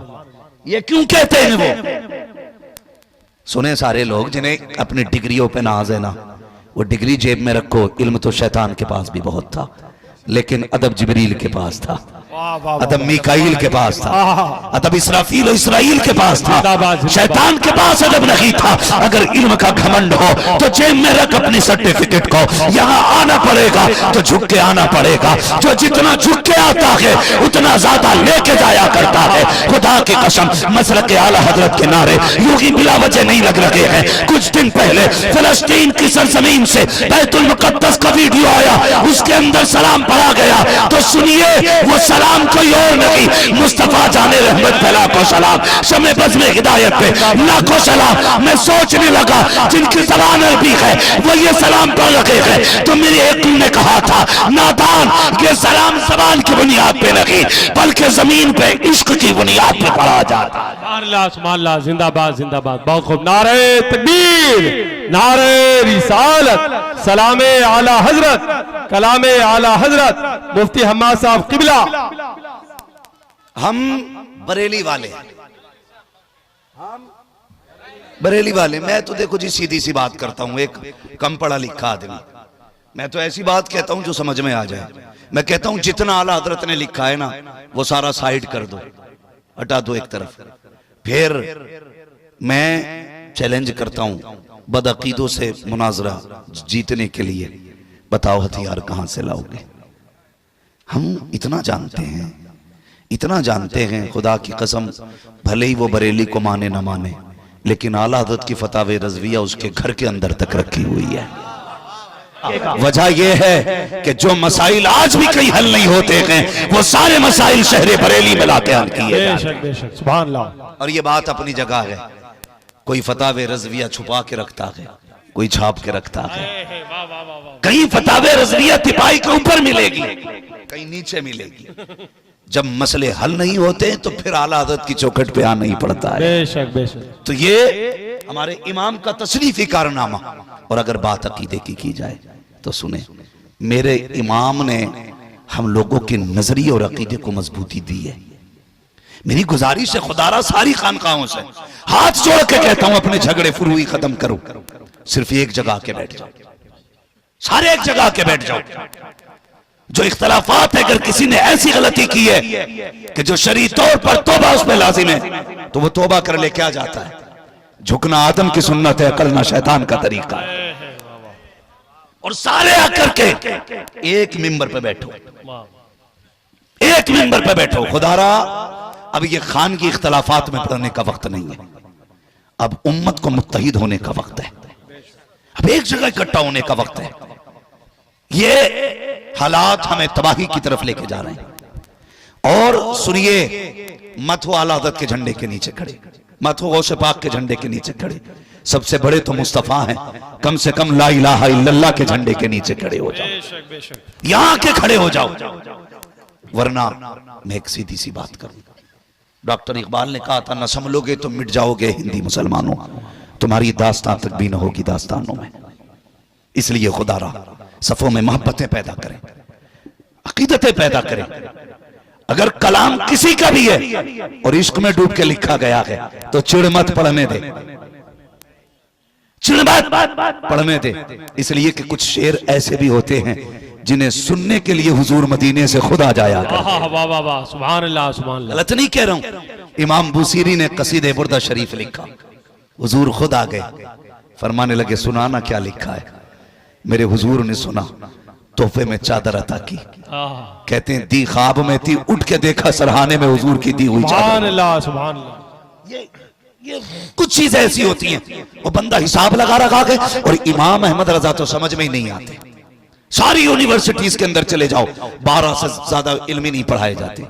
ये क्यों कहते हैं वो? सुने सारे लोग जिन्हें अपनी डिग्रियों पे नाज है ना, वो डिग्री जेब में रखो, इल्म तो शैतान के पास भी बहुत था, लेकिन अदब जिब्रील के पास था, अदब मीकाईल के पास था, अदब इसराफील और इसराइल के पास था, शैतान के पास अदब नहीं था। अगर इल्म का घमंड हो तो जेब में रख अपनी सर्टिफिकेट को, यहाँ आना पड़ेगा तो झुक के आना पड़ेगा। जो जितना झुक के आता है उतना ज्यादा लेके जाया करता है। खुदा की कसम, मसलक के आला हजरत के नारे यूं ही बिला वजह नहीं लग रहे हैं। कुछ दिन पहले फिलिस्तीन की सरजमीन से बैतुल मुकद्दस का वीडियो आया, उसके अंदर सलाम पढ़ा गया, तो सुनिए वो सलाम कोई और नहीं, मुस्तफा जाने रहमत पे लाखों सलाम, शमे बज़्म में हिदायत पे लाखों सलाम। मैं सोचने लगा जिनकी ज़बान अरबी है वो ये सलाम पढ़ रहे हैं, तो मेरे एक ने कहा था नादान, ये सलाम ज़बान की बुनियाद पे नहीं बल्कि जमीन पे इश्क की बुनियाद पे पढ़ा जाता है। सुभान अल्लाह, जिंदाबाद जिंदाबाद, बहुत खूब। नारे तकबीर, नारे रिसालत, सलामे आला हजरत, कलामे आला हजरत मुफ्ती हम्माद साहब किबला। हम बरेली वाले, बरेली वाले। मैं तो देखो जी सीधी सी बात करता हूं, एक कम पढ़ा लिखा आदमी, मैं तो ऐसी बात कहता हूं जो समझ में आ जाए। मैं कहता हूं जितना आला हजरत ने लिखा है ना वो सारा साइड कर दो, हटा दो एक तरफ। फिर मैं चैलेंज करता हूं बदअकीदों से मुनाजरा जीतने के लिए, बताओ हथियार कहां से लाओगे? हम इतना जानते हैं, इतना जानते हैं, खुदा की कसम, भले ही वो बरेली को माने ना माने, लेकिन आला हज़रत की फतावे रज़विया उसके घर के अंदर तक रखी हुई है। वजह यह है कि जो मसाइल आज भी कहीं हल नहीं होते हैं वो सारे मसाइल शहर बरेली में लाके हल किए जाते हैं। सुभान अल्लाह। और ये बात अपनी जगह है। कोई फतावे रज़विया छुपा के रखता है, कोई छाप के रखता है। कहीं फतावे रज़विया तिपाही के ऊपर मिलेगी, कहीं नीचे मिलेगी। जब मसले हल नहीं होते तो फिर आला हज़रत की चौखट पे आना ही पड़ता है। बेशक बेशक। तो ये हमारे इमाम का तशरीफी कारनामा। और अगर बात अकीदे की जाए तो सुने, मेरे इमाम ने हम लोगों के नजरिए और अकीदे को मजबूती दी है। मेरी गुजारिश है खुदारा सारी खानकाहों से हाथ जोड़ के कहता हूं अपने झगड़े फुरुई खत्म करो, सिर्फ एक जगह के बैठ जाओ, सारे एक जगह के बैठ जाओ। जो इख्तलाफात है, अगर किसी ने ऐसी गलती की है कि जो शरई तौर पर तौबा उस पर लाजिम है तो वो तौबा कर ले। क्या जाता है? झुकना आदम की सुन्नत है, अकलना शैतान का तरीका है। और सारे आकर के एक मिंबर पे बैठो, एक मिंबर पे बैठो। खुदारा अब ये खान की इख्तलाफात में पड़ने का वक्त नहीं है, अब उम्मत को मुत्तहिद होने का वक्त है, अब एक जगह इकट्ठा होने का वक्त है। ये हालात हमें तबाही की तरफ लेके जा रहे हैं। और सुनिए, मत हो आला हज़रत के झंडे के नीचे खड़े, मत हो गौसे पाक के झंडे के नीचे खड़े, सबसे बड़े तो मुस्तफा हैं, कम से कम ला इलाहा इल्लल्लाह के झंडे के नीचे खड़े हो जाओ, यहां के खड़े हो जाओ। वरना मैं एक सीधी सी बात करूं, डॉक्टर इकबाल ने कहा था, न संभलोगे तो मिट जाओगे हिंदी मुसलमानों, तुम्हारी दास्तान तक भी न होगी दास्तानों में। इसलिए खुदारा सफों में मोहब्बतें पैदा करें, अकीदतें पैदा करें। अगर कलाम किसी का भी है और इश्क में डूब के लिखा गया है तो चिड़ मत पढ़ने दे, चिड़ मत पढ़ने दे। इसलिए कि कुछ शेर ऐसे भी होते हैं जिन्हें सुनने के लिए हुजूर मदीने से खुद आ जाया करते। सुभान अल्लाह, सुभान अल्लाह। गलत नहीं कह रहा हूं। इमाम बुसीरी ने कसीदे बुर्दा शरीफ लिखा, हुजूर खुद आ गए, फरमाने लगे सुनाना क्या लिखा है। मेरे हुजूर ने सुना, तोहफे में चादर अता की। कहते हैं दी ख्वाब में थी, उठ के देखा सरहाने में हुजूर की दी हुई चादर। सुभान अल्लाह, सुभान अल्लाह। ये कुछ चीजें ऐसी होती हैं वो बंदा हिसाब लगा रखा के। और इमाम अहमद रजा तो समझ में ही नहीं आते। सारी यूनिवर्सिटीज के अंदर चले जाओ, 12 से ज्यादा इल्म नहीं पढ़ाए जाते।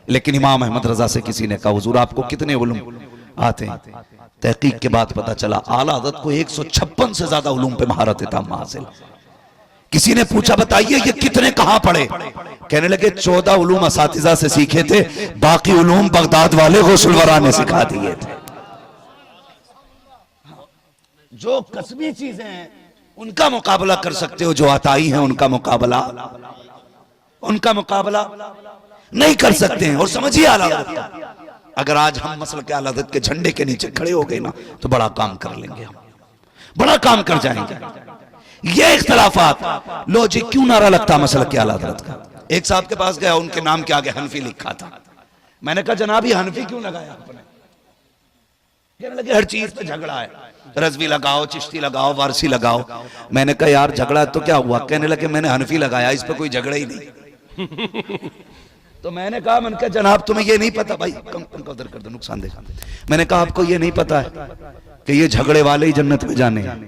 लेकिन इमाम अहमद रजा से किसी ने कहा, हुजूर आपको कितने उलूम आते हैं? तहकीक के बाद पता चला आला हज़रत को 156 से ज्यादा उलूम पे महारत ताम हासिल। किसी ने पूछा बताइए ये कितने कहां पढ़े? कहने लगे 14 उलूम असातिज़ा से सीखे थे, बाकी उलूम बगदाद वाले गुस्ल वरा ने सिखा दिए थे। जो कसबी चीजें हैं उनका मुकाबला कर सकते हो, जो अताई हैं उनका मुकाबला नहीं कर सकते हैं। और समझिए आला हज़रत, अगर आज हम मसल के आला हज़रत के झंडे के नीचे खड़े हो गए ना तो बड़ा काम कर लेंगे, हम बड़ा काम कर जाएंगे। ये इख्तलाफात लो जी, क्यों नारा लगता मसल के आला हज़रत का? एक साहब के पास गया, उनके नाम के आगे हनफी लिखा था। मैंने कहा जनाब ये हनफी क्यों लगाया आपने? कहने लगे हर चीज पे झगड़ा है, रज़वी लगाओ, चिश्ती लगाओ, वारसी लगाओ। मैंने कहा यार झगड़ा तो क्या हुआ? कहने लगे मैंने हनफी लगाया, इस पे कोई झगड़ा ही नहीं। तो मैंने कहा जनाब तुम्हें ये नहीं पता भाई, कम उधर कर दो, नुकसान दे। मैंने कहा आपको ये नहीं पता है कि ये झगड़े वाले ही जन्नत में जाने हैं,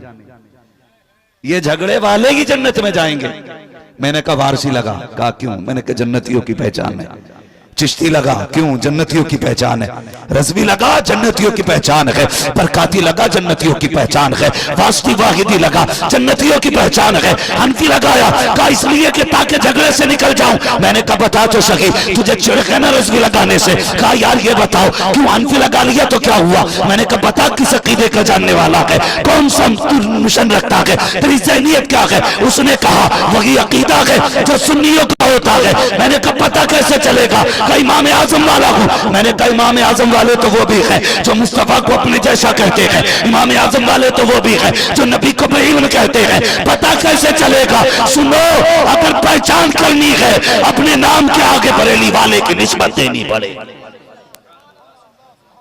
ये झगड़े वाले ही जन्नत में जाएंगे। मैंने कहा वारसी लगा। कहा क्यों? मैंने कहा जन्नतियों की पहचान है। चिश्ती लगा, क्यों? जन्नतियों की पहचान है। रज़वी लगा, जन्नतियों की पहचान है। बरकाती लगा, जन्नतियों की पहचान है। वास्ती वाहिदी लगा, जन्नतियों की पहचान है। हनफी लगाया, कहा इसलिए कि ताकि झगड़े से निकल जाऊं। मैंने कहा बता तो सही, तुझे चिढ़ ना रज़वी लगाने से। कहा यार ये बताओ क्यों हनफी लगा लिया तो क्या हुआ? मैंने कहा बता किस अकीदे का जानने वाला है, कौन सा मिशन रखता है, तेरी ज़हनियत क्या है? उसने कहा वही अकीदा है जो सुन्नियों का होता है। मैंने कहा पता कैसे चलेगा? इमाम आजम वाला हूं। मैंने कहा इमाम आजम वाले तो वो भी है जो मुस्तफा को अपने जैसा कहते हैं। इमाम आजम वाले तो वो भी है जो नबी को बेइल्म कहते हैं। पता कैसे चलेगा? सुनो, अगर पहचान करनी है अपने नाम के आगे बरेली वाले की निस्बत देनी पड़े।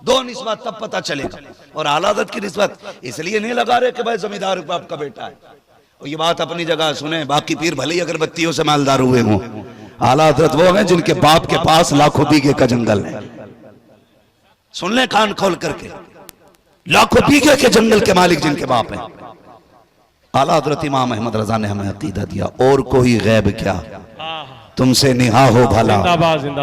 दो निस्बत तब पता चलेगा। और आला हज़रत की निस्बत इसलिए नहीं लगा रहे कि भाई जमींदार बाप का बेटा है। और ये बात अपनी जगह सुने, बाकी पीर भले ही अगरबत्तियों से मालदार हुए हों, आला हज़रत वो हैं जिनके बाप के पास लाखों बीघे का जंगल है। सुन ले कान खोल करके, लाखों बीघे के जंगल के मालिक जिनके बाप हैं। आला हज़रत इमाम अहमद रजा ने हमें अकीदा दिया, और कोई गैब क्या तुमसे निहा हो भला,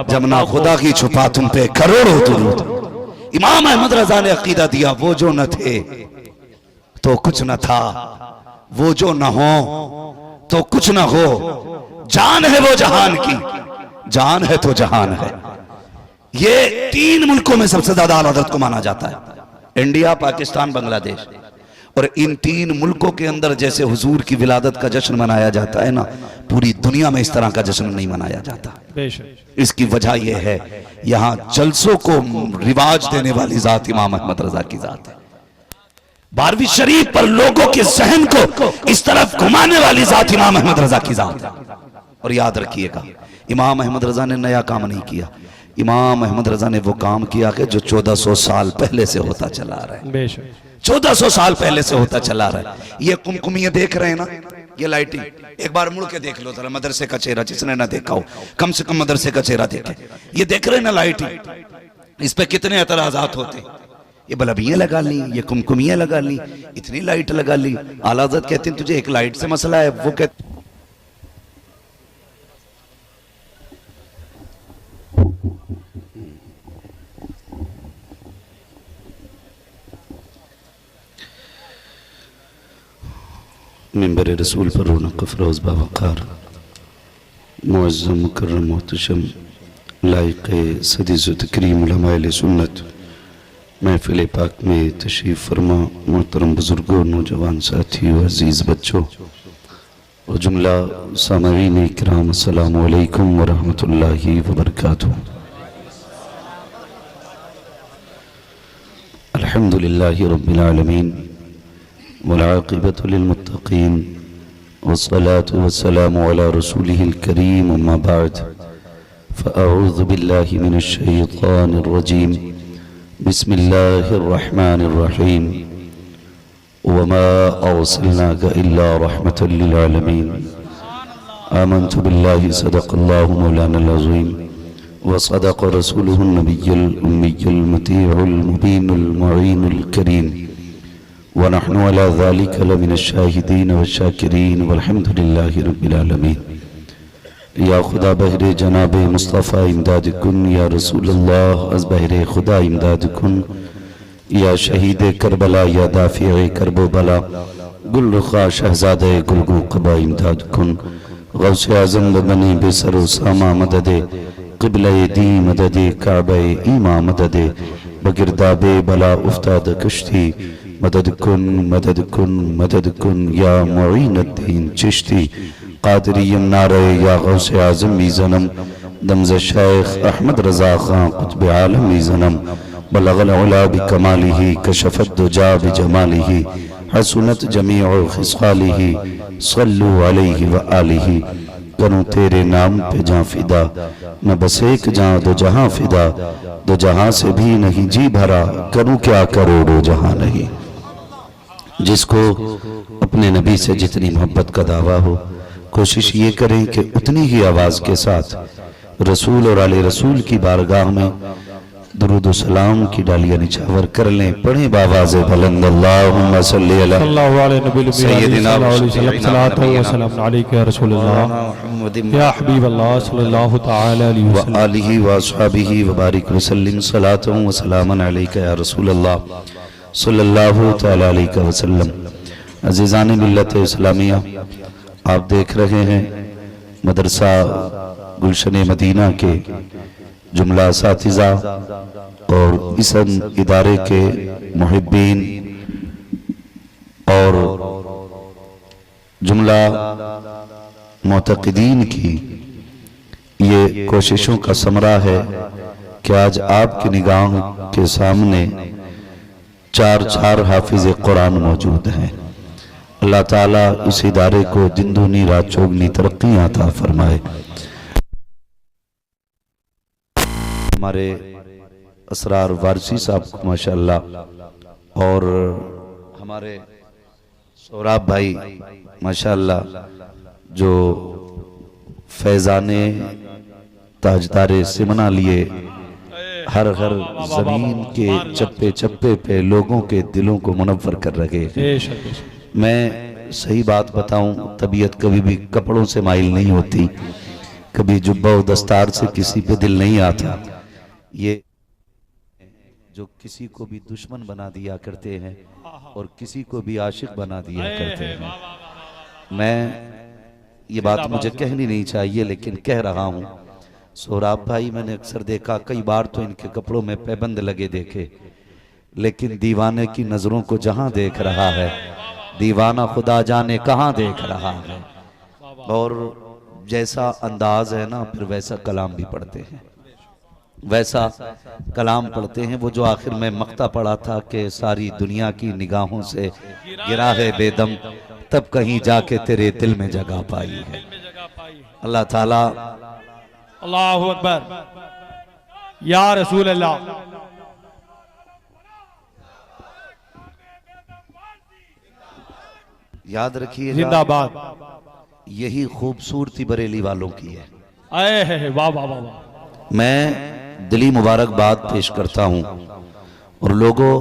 जब ना खुदा की छुपा तुम पे करोड़ों दुरूद। इमाम अहमद रजा ने अकीदा दिया, वो जो न थे तो कुछ न था, वो जो न हो तो कुछ न हो। जान है वो जहान की, जान है तो जहान है। ये तीन मुल्कों में सबसे ज्यादा आला हज़रत को माना जाता है, इंडिया, पाकिस्तान, बांग्लादेश। और इन तीन मुल्कों के अंदर जैसे हुजूर की विलादत का जश्न मनाया जाता है ना, पूरी दुनिया में इस तरह का जश्न नहीं मनाया जाता। इसकी वजह यह है, यहां जलसों को रिवाज देने वाली जात इमाम अहमद रजा की जात है। 12वीं शरीफ पर लोगों के जहन को इस तरफ घुमाने वाली जात इमाम अहमद रजा की जात है। और याद रखिएगा, इमाम अहमद रजा ने नया काम नहीं किया। इमाम अहमद रजा ने वो काम किया कि जो 1400 साल पहले से होता चला रहा है। 1400 साल पहले से होता चला रहा है। ये कुमकुमियां देख रहे हैं ना, ये लाइटिंग, एक बार मुड़ के देख लो जरा मदरसे का चेहरा, जिसने ना देखा हो कम से कम मदरसे का चेहरा देखे। ये देख रहे हैं ना लाइटिंग, इस पे कितने एतराजात होते हैं। ये बल्बियां लगा ली, ये कुमकुमियां लगा ली, इतनी लाइट लगा ली। आला हज़रत कहते हैं तुझे एक लाइट से मसला है, वो कहते मिंबर रसूल पर रौनक अफरोज बावकार मुअज़्ज़म मुकर्रम मोहतशम लायक सदीज़ तकरीम उलमाए सुन्नत महफिल पाक में तशरीफ़ फरमा मोहतरम बुजुर्गों, नौजवान साथियों, अजीज़ बच्चों और जुमला सामईन इकराम, अस्सलामु अलैकुम व रहमतुल्लाहि व बरकातुहू। अल्हम्दुलिल्लाहि रब्बिल आलमीन वल आक़िबतु लिल मुत्तक़ीन वस्सलातु वस्सलामु अला रसूलिहिल करीम, अम्मा बाद फ़अऊज़ु बिल्लाहि मिनश शैतानिर रजीम, बिस्मिल्लाहिर रहमानिर रहीम, वमा अरसलनाका इल्ला रहमतल लिल आलमीन, आमन्तु बिल्लाहि सदक़ल्लाहु मौलानल अज़ीम व सदक़ रसूलुहुन नबियुल उम्मियुल मुतीउल मुबीनुल मुईनुल करीम व नहनु अला ज़ालिका लमिनश शाहिदीन व शाकिरीन वल्हम्दुलिल्लाहि रब्बिल आलमीन। या खुदा बहरे जनाब मुस्तफ़ा इमदाद कुन, या रसूलल्लाह अज़ बहरे खुदा इमदाद कुन, या शहीद करबला, या दाफ़िए करबो बला, गुल रुखा शहज़ादे गुलगू क़बा इमदाद कुन, गौसे आज़म बनी बेसर उसामा मददे, क़िबले दी मददे, काबे ईमा मददे, बगिरदाबे बला उफ्ताद कश्ती, मदद कुन मदद कुन मदद कुन, या मुईनुद्दीन चिश्ती कादरी नारे, या गौसे आज़म ज़नम, दमज़ शेख अहमद रज़ा खां कुतुब आलम ज़नम, बलगल उला बिकमालिही कशफत दुजा बिजमालिही, हसनत जमीउ खिसालिही, सल्लु अलैहि व आलिही। करूं तेरे नाम पे जां फिदा, न बस एक जां दो जहां फिदा, दो जहां से भी नहीं जी भरा, करूं क्या करोड़ों जहां नहीं। जिसको अपने नबी से जितनी मोहब्बत का दावा हो, कोशिश ये करें कि उतनी ही आवाज़ के साथ रसूल और आले रसूल की बारगाह में दुरूद सलाम की डालियां निछावर कर लें। पढ़े बावाज़े बुलंद अल्लाहुम्मा सल्ली अला सल्लल्लाहु अलैहि नबी सय्यदिना सल्लल्लाहु अलैहि वसल्लम सलातो व सलाम अलैका या रसूलल्लाह या हबीब अल्लाह सल्लल्लाहु तआला अलैहि व वसल्लम आलिहि व अस्हाबिहि व बारिक वसल्लिम सलातो व सलामन अलैका या रसूलल्लाह सल्लल्लाहु तआला अलैहि वसल्लम। अज़ीज़ान मिल्लत इस्लामिया, आप देख रहे हैं मदरसा गुलशन मदीना के जुमला साथिज़ा और इस इदारे के मुहिब्बीन और जुमला मुतक़िदीन की ये कोशिशों का समरा है कि आज आपकी निगाह के सामने चार हाफिज कुरान मौजूद हैं। अल्लाह ताला इस इदारे को दिन दूनी रात चौगनी तरक्की अता फरमाए। हमारे असरार वारसी साहब को माशाअल्लाह और हमारे सौराब भाई माशाअल्लाह जो फैज़ाने ताजदारे सिमना लिए हर जमीन के चप्पे चप्पे पे लोगों के दिलों को मुनव्वर कर रहे हैं। मैं सही बात बताऊं, तबीयत कभी भी कपड़ों से माइल नहीं होती, कभी जुब्बा दस्तार से किसी पे दिल नहीं आता। ये जो किसी को भी दुश्मन बना दिया करते हैं और किसी को भी आशिक बना दिया करते हैं। मैं ये बात मुझे कहनी नहीं चाहिए लेकिन कह रहा हूँ। सोहराब भाई मैंने अक्सर देखा, कई बार तो इनके कपड़ों में पैबंद लगे देखे, लेकिन दीवाने की नजरों को जहां देख रहा है दीवाना खुदा जाने कहां देख रहा है। और जैसा अंदाज है ना, फिर वैसा कलाम भी पढ़ते हैं, वैसा कलाम पढ़ते हैं। वो जो आखिर में मक्ता पढ़ा था कि सारी दुनिया की निगाहों से गिरा है बेदम, तब कहीं जाके तेरे दिल में जगह पाई है। अल्लाह ताला अल्लाहु अकबर या रसूल अल्लाह। याद रखिए, जिंदाबाद। यही खूबसूरती बरेली वालों की है। आए है वाह वाह वाह। मैं दिली मुबारकबाद पेश करता हूं और लोगों